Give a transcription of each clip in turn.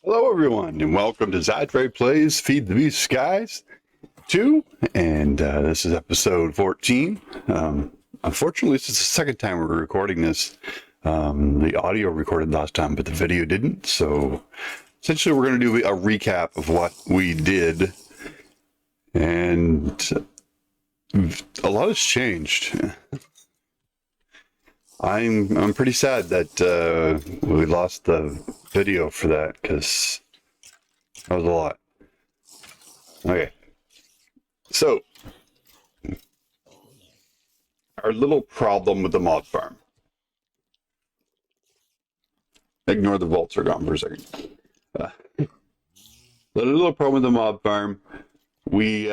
Hello, everyone, and welcome to Xadrai Plays Feed the Beast Skies 2, and this is episode 14. Unfortunately, this is the second time we're recording this. The audio recorded last time, but the video didn't, so essentially we're going to do a recap of what we did, and a lot has changed. I'm pretty sad that we lost the video for that, because that was a lot. Okay, so our little problem with the mod farm. Ignore the vaults are gone for a second. The little problem with the mob farm, we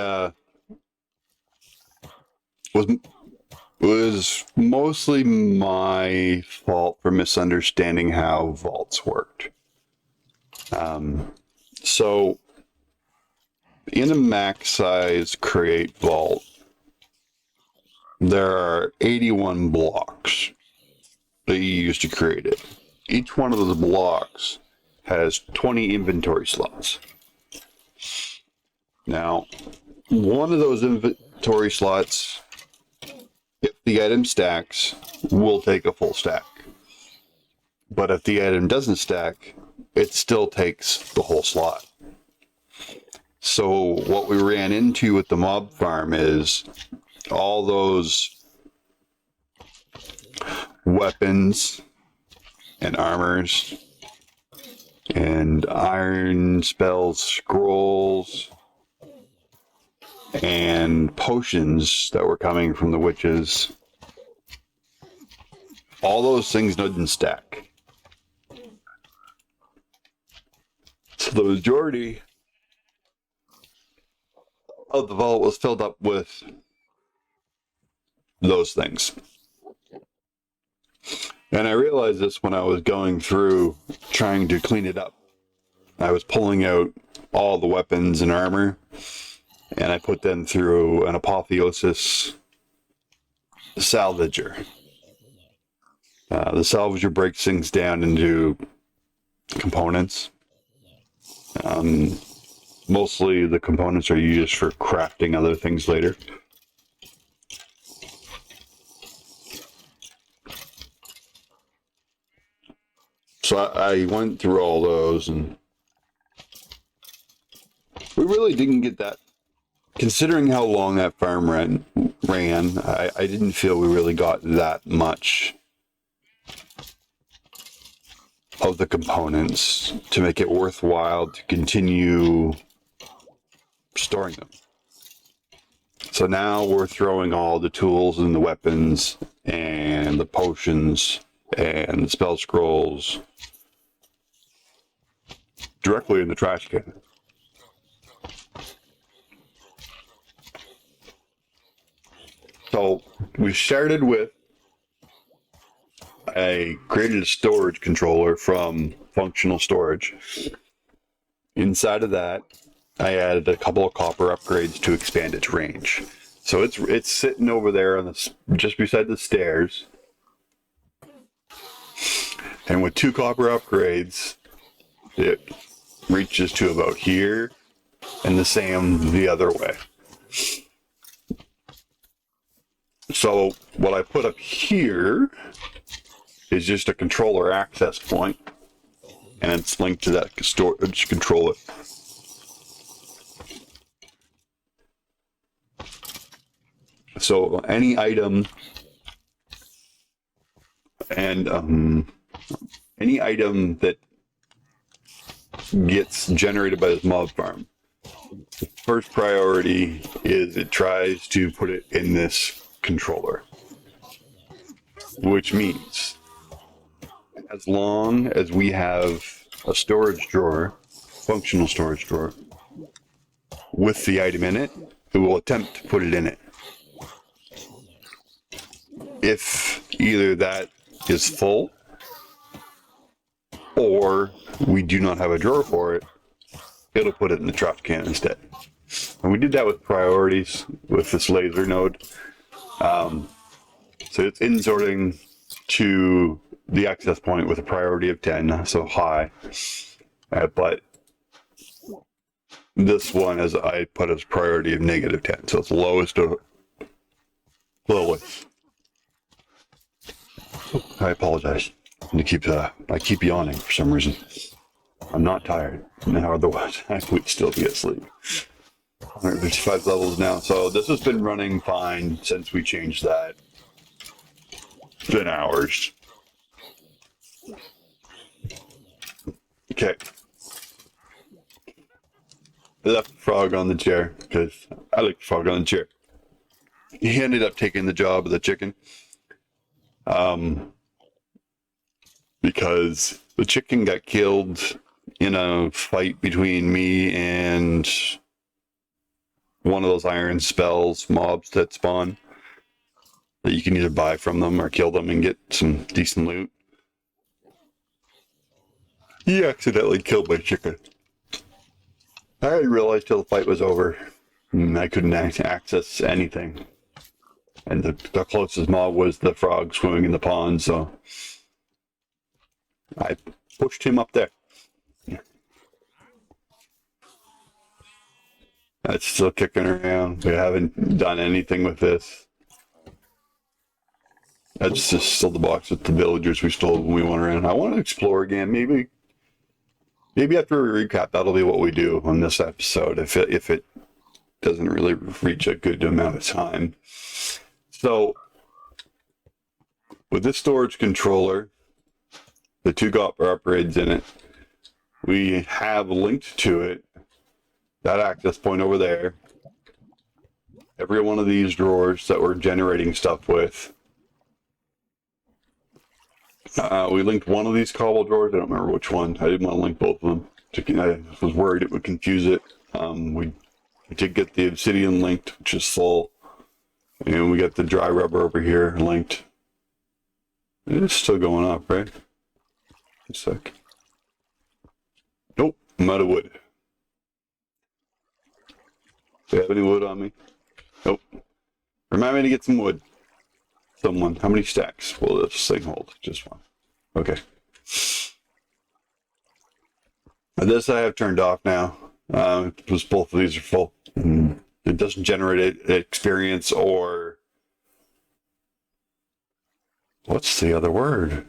was mostly my fault for misunderstanding how vaults worked. So in a max size create vault, there are 81 blocks that you use to create it. Each one of those blocks has 20 inventory slots. Now, one of those inventory slots, if the item stacks, will take a full stack. But if the item doesn't stack, it still takes the whole slot. So what we ran into with the mob farm is all those weapons and armors and iron spells, scrolls, and potions that were coming from the witches. All those things didn't stack. So the majority of the vault was filled up with those things. And I realized this when I was going through trying to clean it up. I was pulling out all the weapons and armor, and I put them through an apotheosis salvager. The salvager breaks things down into components. Mostly the components are used for crafting other things later. So I went through all those, and we really didn't get that. Considering how long that farm ran, I didn't feel we really got that much of the components to make it worthwhile to continue storing them. So now we're throwing all the tools and the weapons and the potions and the spell scrolls directly in the trash can. So we started with created a storage controller from functional storage. Inside of that, I added a couple of copper upgrades to expand its range. So it's sitting over there on just beside the stairs. And with 2 copper upgrades, it reaches to about here, and the same the other way. So what I put up here is just a controller access point, and it's linked to that storage controller. So any item and any item that gets generated by this mob farm, the first priority is it tries to put it in this controller, which means as long as we have a storage drawer, functional storage drawer, with the item in it, it will attempt to put it in it. If either that is full or we do not have a drawer for it, it'll put it in the trash can instead. And we did that with priorities with this laser node. So it's inserting to the access point with a priority of 10, so high. But this one, as I put as priority of -10, so it's the lowest of lowest. I apologize. I keep yawning for some reason. I'm not tired. Now, otherwise, I would still be asleep. 155 levels now, so this has been running fine since we changed that. It's been hours. Okay. I left the frog on the chair because I like the frog on the chair. He ended up taking the job of the chicken. Because the chicken got killed in a fight between me and one of those iron spells mobs that spawn that you can either buy from them or kill them and get some decent loot. He accidentally killed my chicken. I didn't realize till the fight was over. I couldn't access anything. And the closest mob was the frog swimming in the pond, so I pushed him up there. It's still kicking around. We haven't done anything with this. That's just still the box with the villagers we stole when we went around. I want to explore again. Maybe after we recap, that'll be what we do on this episode. If it doesn't really reach a good amount of time. So with this storage controller, the 2 copper upgrades in it, we have linked to it that access point over there. Every one of these drawers that we're generating stuff with. We linked one of these cobble drawers. I don't remember which one. I didn't want to link both of them. I was worried it would confuse it. We did get the obsidian linked, which is full. And we got the dry rubber over here linked. It's still going up, right? A sec. Nope, I'm out of wood. Do you have any wood on me? Nope. Remind me to get some wood. Someone. How many stacks will this thing hold? Just one. Okay. This I have turned off now. Because both of these are full. It doesn't generate experience or... What's the other word?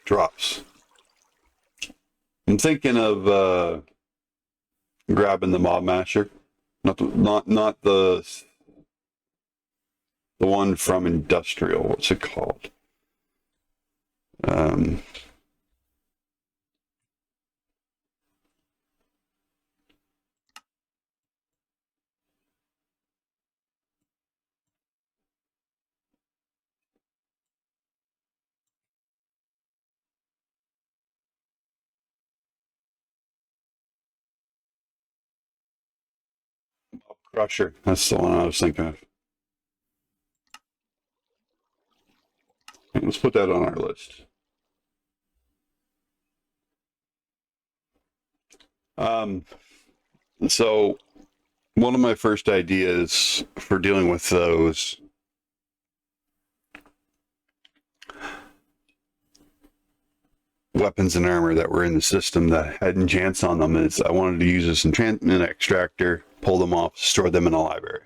Drops. I'm thinking of grabbing the mob masher. Not the one from Industrial. What's it called? Crusher. That's the one I was thinking of. Let's put that on our list. So one of my first ideas for dealing with those weapons and armor that were in the system that had enchants on them is I wanted to use this enchantment extractor, pull them off, store them in a library.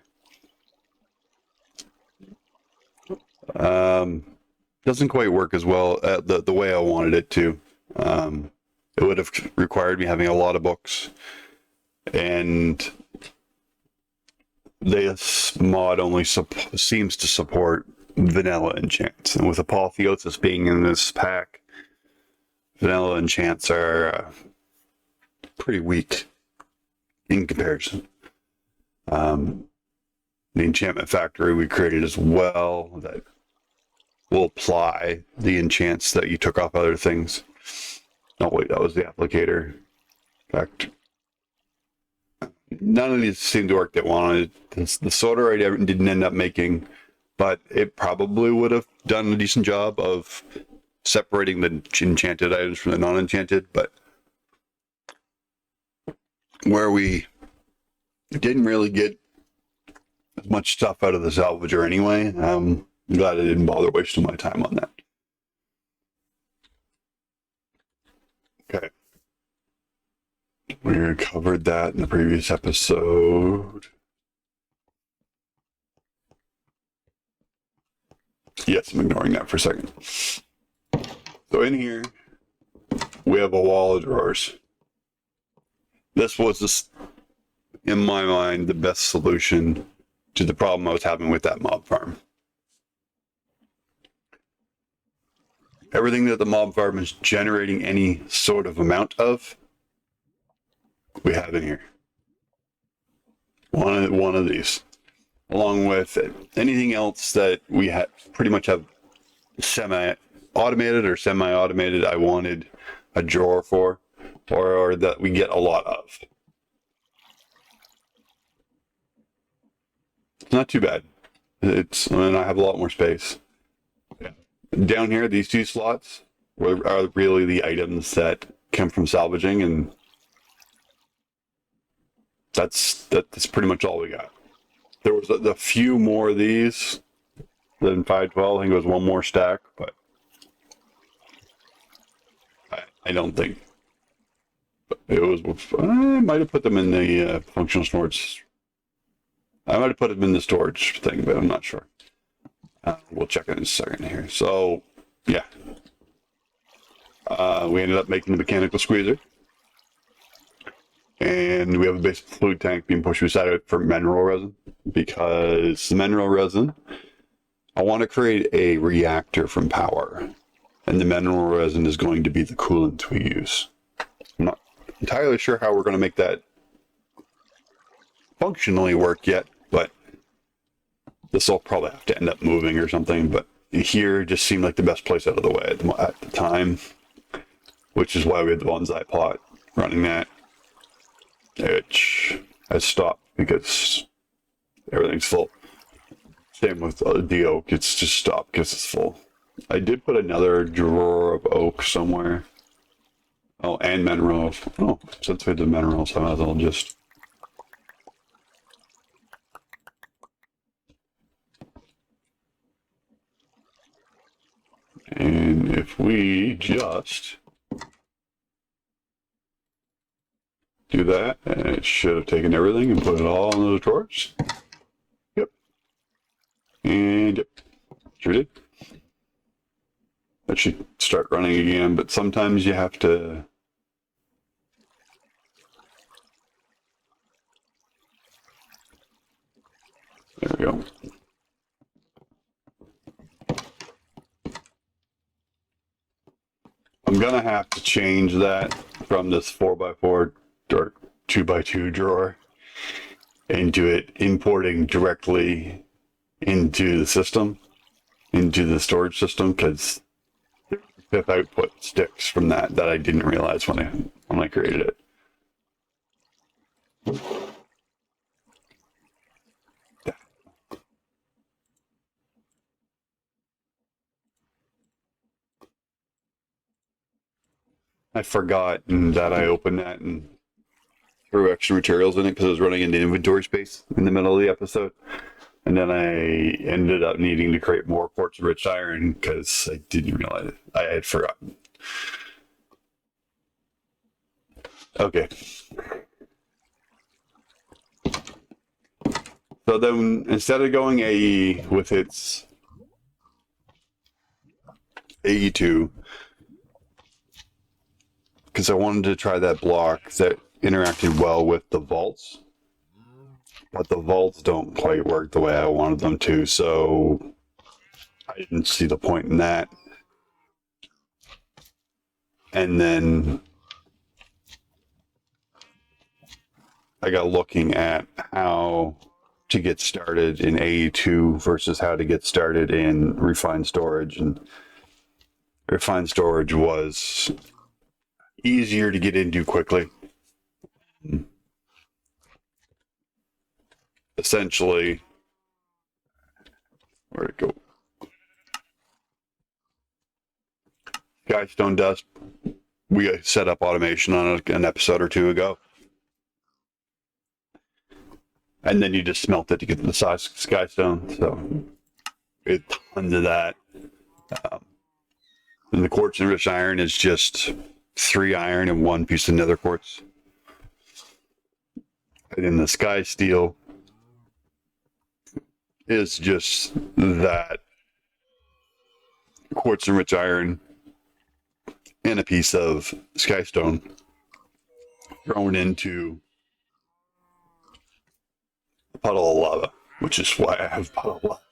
Doesn't quite work as well the way I wanted it to. It would have required me having a lot of books, and this mod only seems to support vanilla enchants, and with apotheosis being in this pack, vanilla enchants are pretty weak in comparison. The enchantment factory we created as well that will apply the enchants that you took off other things. Oh wait, that was the applicator. In fact, none of these seemed to work that wanted. The solder I didn't end up making, but it probably would have done a decent job of separating the enchanted items from the non-enchanted, but where we didn't really get as much stuff out of the salvager anyway, I'm glad I didn't bother wasting my time on that. Okay. We covered that in the previous episode. Yes, I'm ignoring that for a second. So in here, we have a wall of drawers. This was, in my mind, the best solution to the problem I was having with that mob farm. Everything that the mob farm is generating any sort of amount of, we have in here. One of these. Along with anything else that we pretty much have semi-automated or semi-automated, I wanted a drawer for, or that we get a lot of. It's not too bad. And I have a lot more space. Yeah. Down here, these two slots are really the items that come from salvaging, and that's pretty much all we got. There was a few more of these than 512. I think it was one more stack, but I don't think it was. I might have put them in the functional storage. I might have put them in the storage thing, but I'm not sure. We'll check it in a second here. So, yeah. We ended up making the mechanical squeezer. And we have a basic fluid tank being pushed beside it for mineral resin, because the mineral resin, I want to create a reactor from power, and the mineral resin is going to be the coolant we use. I'm not entirely sure how we're going to make that functionally work yet, but this will probably have to end up moving or something. But here just seemed like the best place out of the way at the time, which is why we had the bonsai pot running that. Which has stopped because everything's full. Same with the oak, it's just stopped because it's full. I did put another drawer of oak somewhere. Oh, and minerals. Oh, since we did minerals, I might as well just... And if we just do that, and it should have taken everything and put it all in those drawers. Yep. And yep. Sure did. That should start running again, but sometimes you have to... There we go. I'm gonna have to change that from this 4x4 or 2x2 drawer into it importing directly into the system, into the storage system, because if output sticks from that I didn't realize when I created it. I forgot that I opened that and threw extra materials in it because I was running into inventory space in the middle of the episode. And then I ended up needing to create more quartz rich iron because I didn't realize it. I had forgotten. Okay. So then instead of going AE with its AE2, because I wanted to try that block that interacted well with the vaults, but the vaults don't quite work the way I wanted them to, so I didn't see the point in that. And then I got looking at how to get started in AE2 versus how to get started in refined storage, and refined storage was easier to get into quickly. Essentially, where'd it go? Skystone dust. We set up automation on an episode or two ago. And then you just smelt it to get the size skystone. So it's tons of that. And the quartz enriched iron is just 3 iron and 1 piece of nether quartz. And then the sky steel is just that quartz enriched iron and a piece of sky stone thrown into a puddle of lava, which is why I have a puddle of lava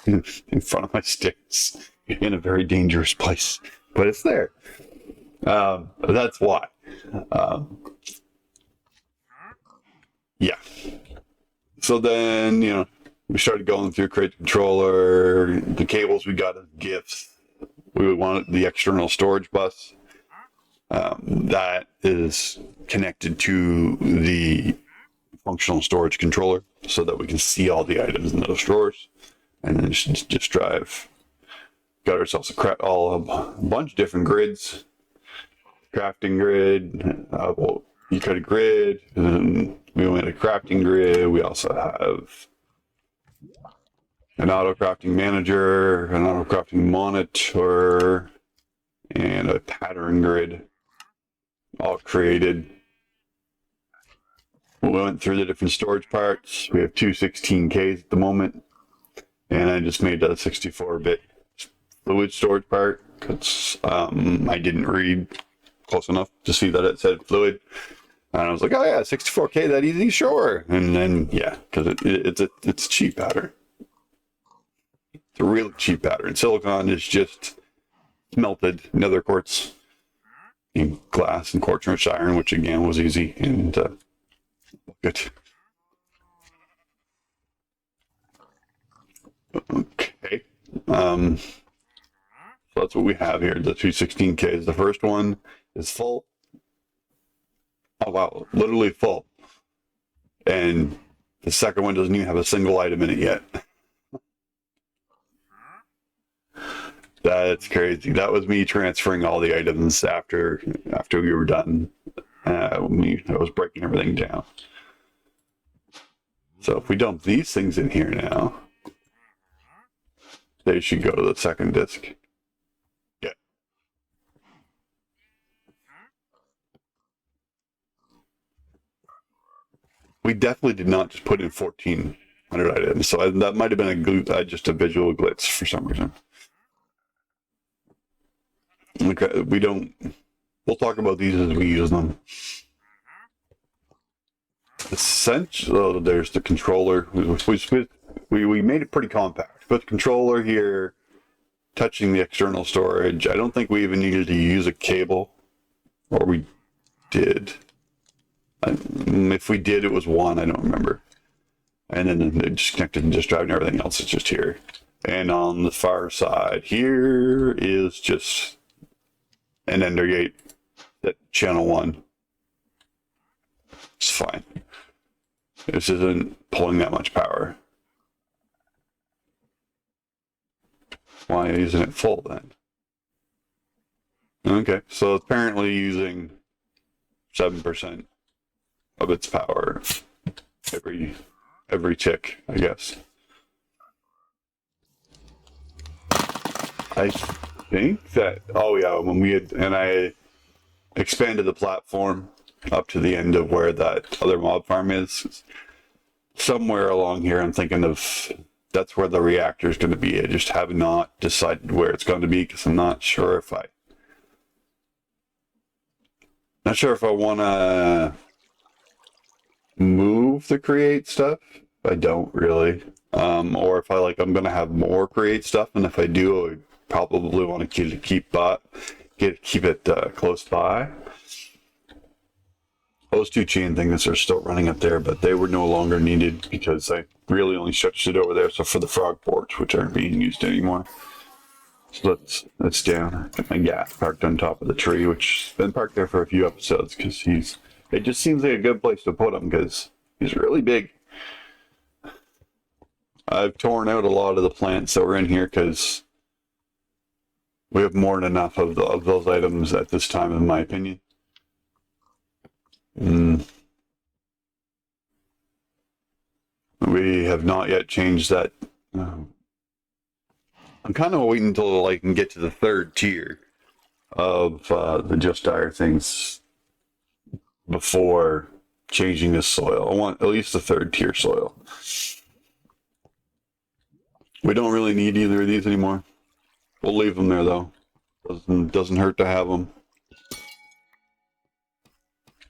in front of my stairs in a very dangerous place. But it's there. That's why. Yeah. So then, we started going through Create Controller, the cables we got as gifts. We wanted the external storage bus. That is connected to the functional storage controller so that we can see all the items in those drawers. And then just drive. Got ourselves a bunch of different grids. Crafting grid, you cut a grid, and then we went a crafting grid. We also have an auto crafting manager, an auto crafting monitor, and a pattern grid all created. We went through the different storage parts. We have two 16Ks at the moment, and I just made a 64-bit fluid storage part because I didn't read close enough to see that it said fluid. And I was like, oh yeah, 64K that easy, sure. And then, yeah, because it's a cheap pattern. It's a really cheap pattern. Silicon is just melted nether quartz in glass and quartz enriched iron, which again was easy and good. Okay. So that's what we have here. The 216Ks. The first one is full. Oh wow, literally full. And the second one doesn't even have a single item in it yet. That's crazy. That was me transferring all the items after we were done. I was breaking everything down. So if we dump these things in here now, they should go to the second disk. Yeah. We definitely did not just put in 1,400 items, so that might have been just a visual glitch for some reason. Okay, we'll talk about these as we use them. Essentially, there's the controller. We made it pretty compact. Put the controller here, touching the external storage. I don't think we even needed to use a cable, or we did. If we did, it was one, I don't remember. And then it just connected and just drive and everything else is just here. And on the far side here is just an ender gate at channel 1. It's fine. This isn't pulling that much power. Why isn't it full then? Okay, so apparently using 7% of its power every tick, I guess. I think that, oh yeah, when I expanded the platform up to the end of where that other mob farm is, somewhere along here I'm thinking of that's where the reactor is going to be. I just have not decided where it's going to be because I'm not sure if I want to move the create stuff. I don't really. Or if I'm going to have more create stuff, and if I do, I probably want to keep it close by. Those two chain things are still running up there, but they were no longer needed because I really only stretched it over there. So for the frog ports, which aren't being used anymore. So that's down. My gas parked on top of the tree, which has been parked there for a few episodes because it just seems like a good place to put him because he's really big. I've torn out a lot of the plants that were in here because we have more than enough of those items at this time, in my opinion. We have not yet changed that. I'm kind of waiting until I can get to the third tier of the Just Dire things before changing this soil. I want at least a 3rd tier soil. We don't really need either of these anymore. We'll leave them there though. Doesn't hurt to have them.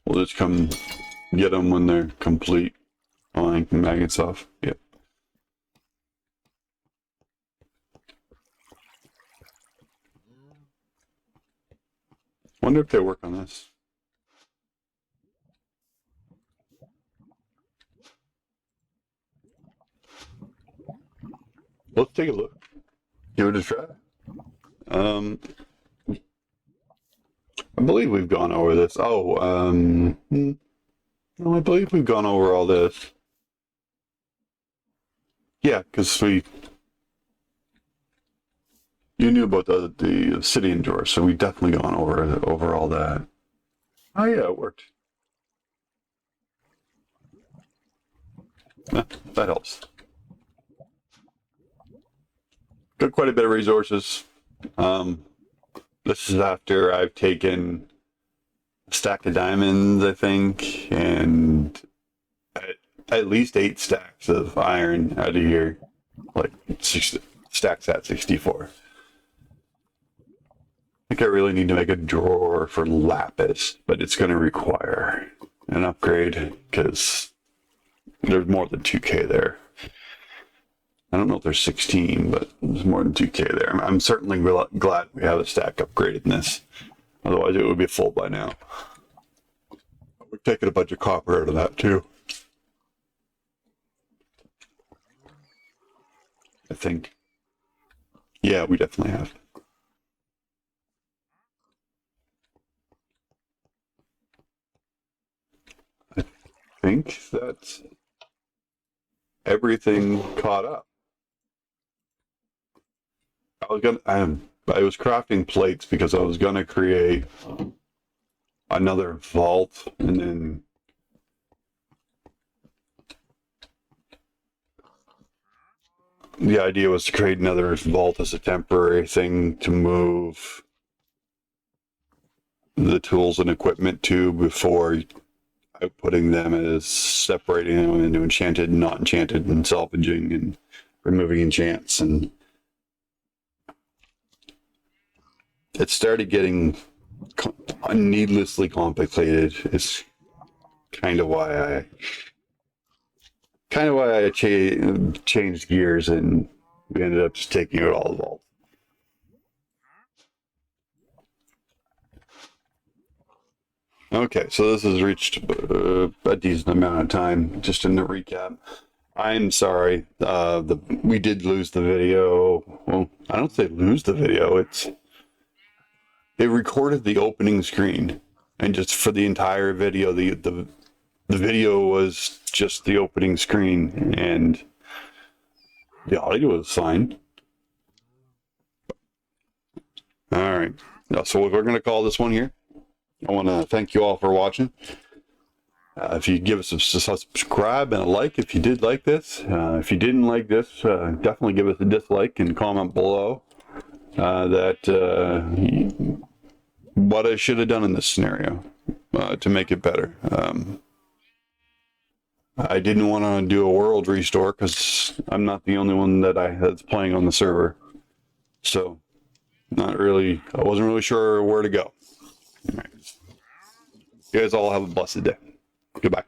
We'll just come get them when they're complete. Oh, I can magnets off. Yep. Wonder if they work on this. Let's take a look. Give it a try. I believe we've gone over this. Oh, no, I believe we've gone over all this. Yeah, because you knew about the obsidian door, so we definitely gone over all that. Oh yeah, it worked. That helps. Got quite a bit of resources. This is after I've taken a stack of diamonds, I think, and at least 8 stacks of iron out of here. Like 6 stacks at 64. I think I really need to make a drawer for lapis, but it's going to require an upgrade because there's more than 2k there. I don't know if there's 16, but there's more than 2k there. I'm certainly glad we have a stack upgraded in this. Otherwise, it would be full by now. We're taking a bunch of copper out of that too. I think. Yeah, we definitely have. I think that's everything caught up. I was crafting plates because I was gonna create another vault, and then the idea was to create another vault as a temporary thing to move the tools and equipment to before putting them as separating them into enchanted and not enchanted and salvaging and removing enchants. And it started getting needlessly complicated. It's kind of why I changed gears, and we ended up just taking out all the vaults. Okay, so this has reached a decent amount of time. Just in the recap, I'm sorry. We did lose the video. Well, I don't say lose the video. It recorded the opening screen, and just for the entire video, the video was just the opening screen, and the audio was fine. All right, so we're going to call this one here. I want to thank you all for watching. If you give us a subscribe and a like if you did like this. If you didn't like this, definitely give us a dislike and comment below what I should have done in this scenario to make it better. I didn't want to do a world restore because I'm not the only one that's playing on the server. So, I wasn't really sure where to go. All right. You guys all have a blessed day. Goodbye.